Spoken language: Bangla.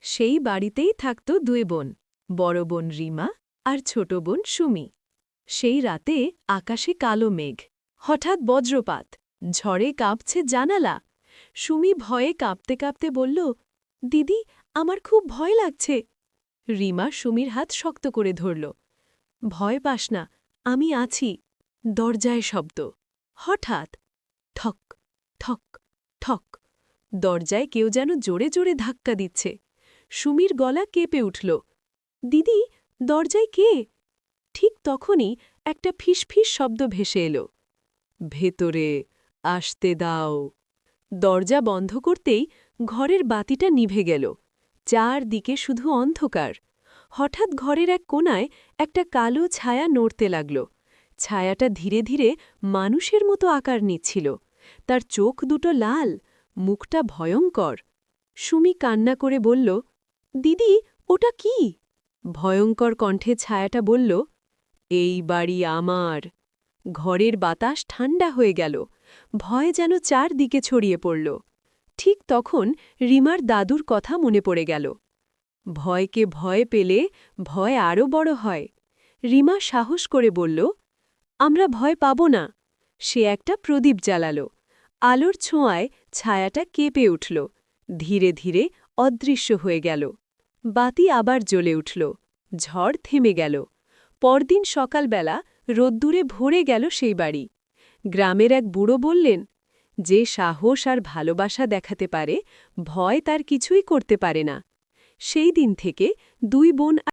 সেই বাড়িতেই থাকত দুই বোন, বড় বোন রিমা আর ছোট বোন সুমি। সেই রাতে আকাশে কালো মেঘ, হঠাৎ বজ্রপাত, ঝড়ে কাঁপছে জানালা। সুমি ভয়ে কাঁপতে কাঁপতে বলল, দিদি, আমার খুব ভয় লাগছে। রিমা সুমির হাত শক্ত করে ধরল। ভয় পাস না, আমি আছি। দরজায় শব্দ। হঠাৎ ঠক ঠক ঠক, দরজায় কেউ যেন জোরে জোরে ধাক্কা দিচ্ছে। সুমির গলা কেঁপে উঠল। দিদি, দরজায় কে? ঠিক তখনই একটা ফিসফিস শব্দ ভেসে এলো। ভেতরে আসতে দাও। দরজা বন্ধ করতেই ঘরের বাতিটা নিভে গেল। চারদিকে শুধু অন্ধকার। হঠাৎ ঘরের এক কোণায় একটা কালো ছায়া নড়তে লাগল। ছায়াটা ধীরে ধীরে মানুষের মতো আকার নিচ্ছিল। তার চোখ দুটো লাল, মুখটা ভয়ঙ্কর। সুমি কান্না করে বলল, দিদি, ওটা কি? ভয়ঙ্কর কণ্ঠে ছায়াটা বলল, এই বাড়ি আমার। ঘরের বাতাস ঠান্ডা হয়ে গেল। ভয় যেন চারদিকে ছড়িয়ে পড়ল। ঠিক তখন রিমার দাদুর কথা মনে পড়ে গেল। ভয়কে ভয় পেলে ভয় আরও বড় হয়। রিমা সাহস করে বলল, আমরা ভয় পাব না। সে একটা প্রদীপ জ্বালাল। আলোর ছোঁয়ায় ছায়াটা কেঁপে উঠল, ধীরে ধীরে অদৃশ্য হয়ে গেল। বাতি আবার জ্বলে উঠল। ঝড় থেমে গেল। পরদিন সকালবেলা রোদ্দুরে ভরে গেল সেই বাড়ি। গ্রামের এক বুড়ো বললেন, যে সাহস আর ভালোবাসা দেখাতে পারে, ভয় তার কিছুই করতে পারে না। সেই দিন থেকে দুই বোন